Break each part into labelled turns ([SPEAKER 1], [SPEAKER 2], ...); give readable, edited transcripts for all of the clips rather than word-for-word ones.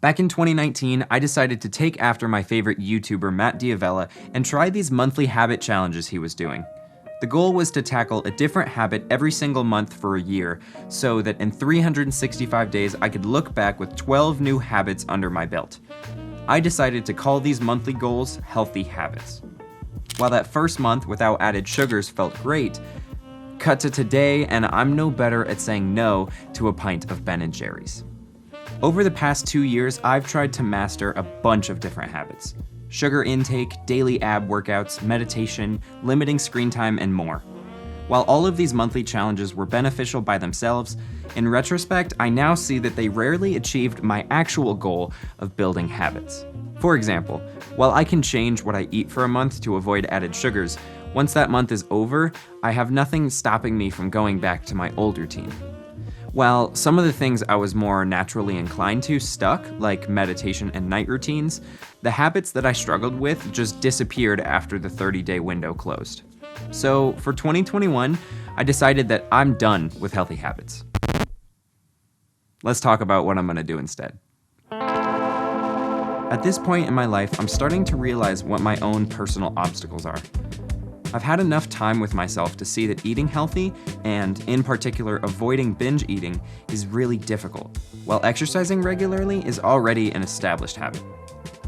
[SPEAKER 1] Back in 2019, I decided to take after my favorite YouTuber Matt D'Avella and try these monthly habit challenges he was doing. The goal was to tackle a different habit every single month for a year, so that in 365 days I could look back with 12 new habits under my belt. I decided to call these monthly goals healthy habits. While that first month without added sugars felt great, cut to today and I'm no better at saying no to a pint of Ben & Jerry's. Over the past 2 years, I've tried to master a bunch of different habits. Sugar intake, daily ab workouts, meditation, limiting screen time, and more. While all of these monthly challenges were beneficial by themselves, in retrospect, I now see that they rarely achieved my actual goal of building habits. For example, while I can change what I eat for a month to avoid added sugars, once that month is over, I have nothing stopping me from going back to my old routine. While some of the things I was more naturally inclined to stuck, like meditation and night routines, the habits that I struggled with just disappeared after the 30-day window closed. So for 2021, I decided that I'm done with healthy habits. Let's talk about what I'm gonna do instead. At this point in my life, I'm starting to realize what my own personal obstacles are. I've had enough time with myself to see that eating healthy, and in particular avoiding binge eating, is really difficult, while exercising regularly is already an established habit.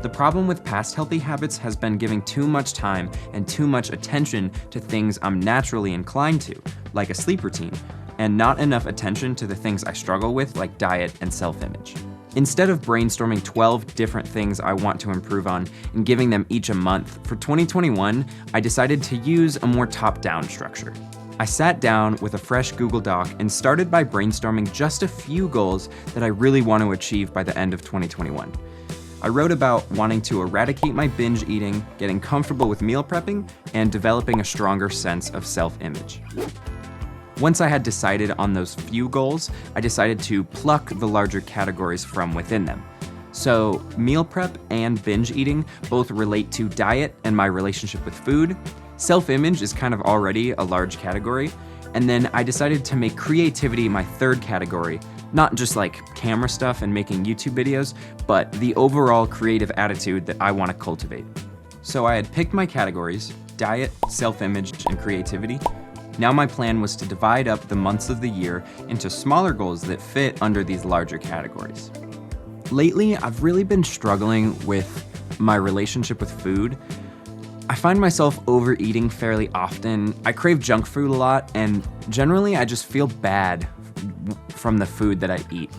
[SPEAKER 1] The problem with past healthy habits has been giving too much time and too much attention to things I'm naturally inclined to, like a sleep routine, and not enough attention to the things I struggle with, like diet and self-image. Instead of brainstorming 12 different things I want to improve on and giving them each a month, for 2021, I decided to use a more top-down structure. I sat down with a fresh Google Doc and started by brainstorming just a few goals that I really want to achieve by the end of 2021. I wrote about wanting to eradicate my binge eating, getting comfortable with meal prepping, and developing a stronger sense of self-image. Once I had decided on those few goals, I decided to pluck the larger categories from within them. So meal prep and binge eating both relate to diet and my relationship with food. Self-image is kind of already a large category. And then I decided to make creativity my third category, not just like camera stuff and making YouTube videos, but the overall creative attitude that I want to cultivate. So I had picked my categories: diet, self-image, and creativity. Now my plan was to divide up the months of the year into smaller goals that fit under these larger categories. Lately, I've really been struggling with my relationship with food. I find myself overeating fairly often. I crave junk food a lot, and generally I just feel bad from the food that I eat.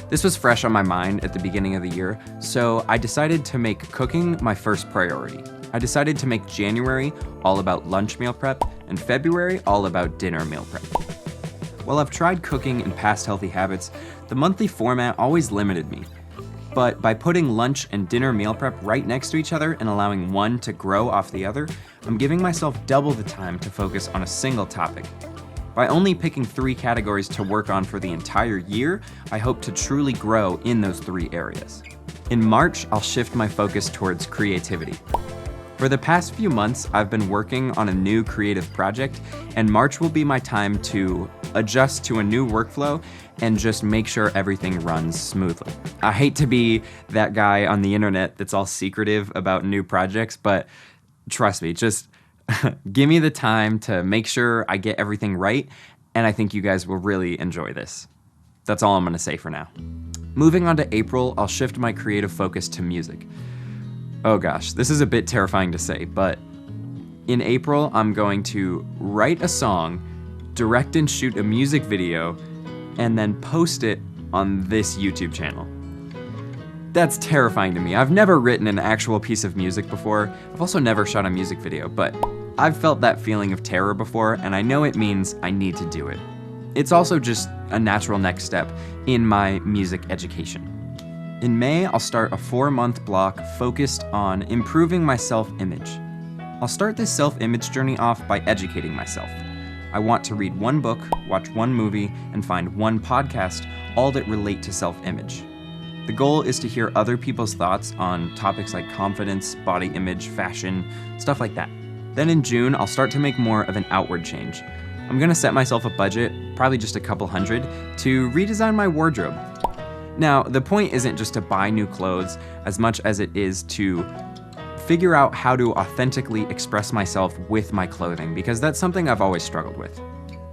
[SPEAKER 1] This was fresh on my mind at the beginning of the year, so I decided to make cooking my first priority. I decided to make January all about lunch meal prep and February all about dinner meal prep. While I've tried cooking and past healthy habits, the monthly format always limited me. But by putting lunch and dinner meal prep right next to each other and allowing one to grow off the other, I'm giving myself double the time to focus on a single topic. By only picking 3 categories to work on for the entire year, I hope to truly grow in those 3 areas. In March, I'll shift my focus towards creativity. For the past few months, I've been working on a new creative project, and March will be my time to adjust to a new workflow and just make sure everything runs smoothly. I hate to be that guy on the internet that's all secretive about new projects, but trust me, just give me the time to make sure I get everything right, and I think you guys will really enjoy this. That's all I'm gonna say for now. Moving on to April, I'll shift my creative focus to music. Oh gosh, this is a bit terrifying to say, but in April, I'm going to write a song, direct and shoot a music video, and then post it on this YouTube channel. That's terrifying to me. I've never written an actual piece of music before. I've also never shot a music video, but I've felt that feeling of terror before, and I know it means I need to do it. It's also just a natural next step in my music education. In May, I'll start a 4-month block focused on improving my self-image. I'll start this self-image journey off by educating myself. I want to read 1 book, watch 1 movie, and find 1 podcast, all that relate to self-image. The goal is to hear other people's thoughts on topics like confidence, body image, fashion, stuff like that. Then in June, I'll start to make more of an outward change. I'm gonna set myself a budget, probably just a couple hundred, to redesign my wardrobe. Now, the point isn't just to buy new clothes as much as it is to figure out how to authentically express myself with my clothing, because that's something I've always struggled with.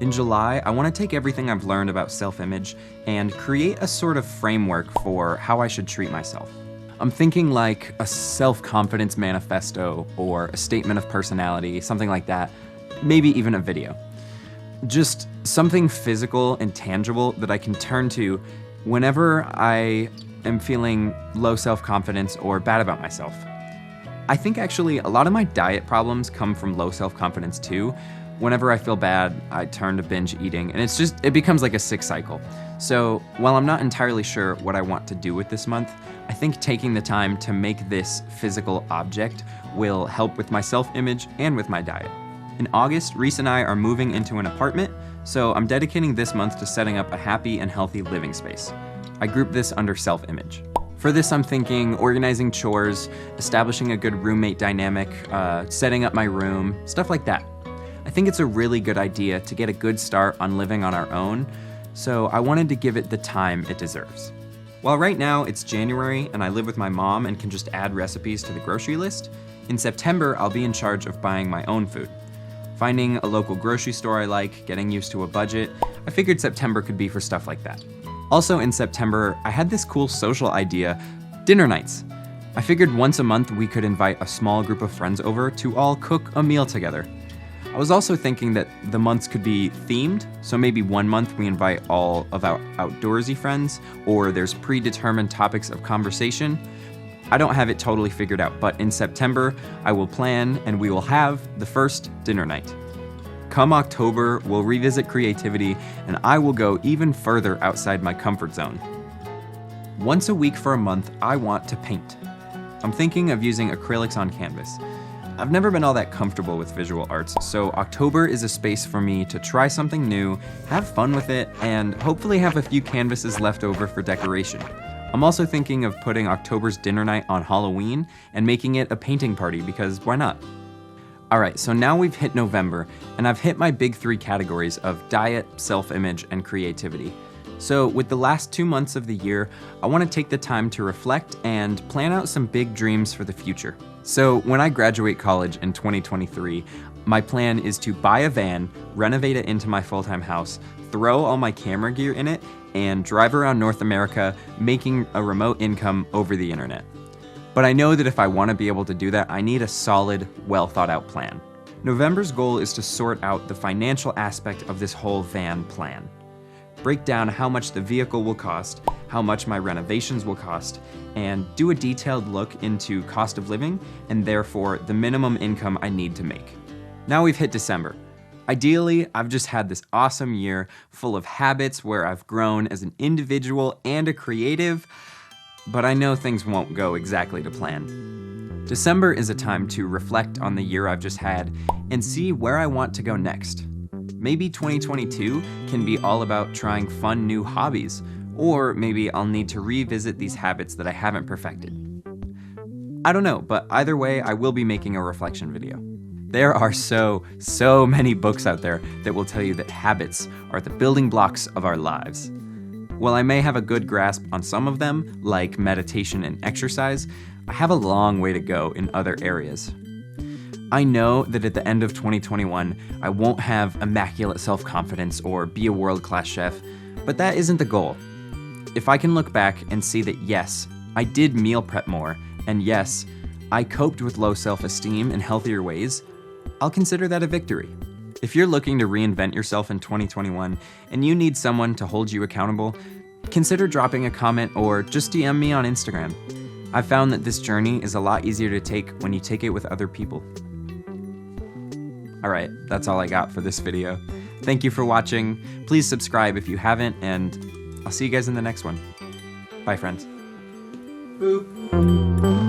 [SPEAKER 1] In July, I want to take everything I've learned about self-image and create a sort of framework for how I should treat myself. I'm thinking like a self-confidence manifesto or a statement of personality, something like that, maybe even a video. Just something physical and tangible that I can turn to whenever I am feeling low self-confidence or bad about myself. I think actually a lot of my diet problems come from low self-confidence too. Whenever I feel bad, I turn to binge eating, and it becomes like a sick cycle. So while I'm not entirely sure what I want to do with this month, I think taking the time to make this physical object will help with my self-image and with my diet. In August, Reese and I are moving into an apartment, so I'm dedicating this month to setting up a happy and healthy living space. I group this under self-image. For this, I'm thinking organizing chores, establishing a good roommate dynamic, setting up my room, stuff like that. I think it's a really good idea to get a good start on living on our own, so I wanted to give it the time it deserves. While right now it's January and I live with my mom and can just add recipes to the grocery list, in September I'll be in charge of buying my own food. Finding a local grocery store I like, getting used to a budget, I figured September could be for stuff like that. Also in September, I had this cool social idea, dinner nights. I figured once a month we could invite a small group of friends over to all cook a meal together. I was also thinking that the months could be themed, so maybe one month we invite all of our outdoorsy friends, or there's predetermined topics of conversation. I don't have it totally figured out, but in September, I will plan and we will have the first dinner night. Come October, we'll revisit creativity and I will go even further outside my comfort zone. Once a week for a month, I want to paint. I'm thinking of using acrylics on canvas. I've never been all that comfortable with visual arts, so October is a space for me to try something new, have fun with it, and hopefully have a few canvases left over for decoration. I'm also thinking of putting October's dinner night on Halloween and making it a painting party, because why not? Alright, so now we've hit November, and I've hit my big 3 categories of diet, self-image, and creativity. So with the last 2 months of the year, I want to take the time to reflect and plan out some big dreams for the future. So when I graduate college in 2023, my plan is to buy a van, renovate it into my full-time house, throw all my camera gear in it, and drive around North America making a remote income over the internet. But I know that if I want to be able to do that, I need a solid, well thought out plan. November's goal is to sort out the financial aspect of this whole van plan. Break down how much the vehicle will cost, how much my renovations will cost, and do a detailed look into cost of living and therefore the minimum income I need to make. Now we've hit December. Ideally, I've just had this awesome year full of habits where I've grown as an individual and a creative, but I know things won't go exactly to plan. December is a time to reflect on the year I've just had and see where I want to go next. Maybe 2022 can be all about trying fun new hobbies, or maybe I'll need to revisit these habits that I haven't perfected. I don't know, but either way, I will be making a reflection video. There are so many books out there that will tell you that habits are the building blocks of our lives. While I may have a good grasp on some of them, like meditation and exercise, I have a long way to go in other areas. I know that at the end of 2021, I won't have immaculate self-confidence or be a world-class chef, but that isn't the goal. If I can look back and see that yes, I did meal prep more, and yes, I coped with low self-esteem in healthier ways, I'll consider that a victory. If you're looking to reinvent yourself in 2021 and you need someone to hold you accountable, consider dropping a comment or just DM me on Instagram. I've found that this journey is a lot easier to take when you take it with other people. Alright, that's all I got for this video. Thank you for watching. Please subscribe if you haven't, and I'll see you guys in the next one. Bye, friends. Boop.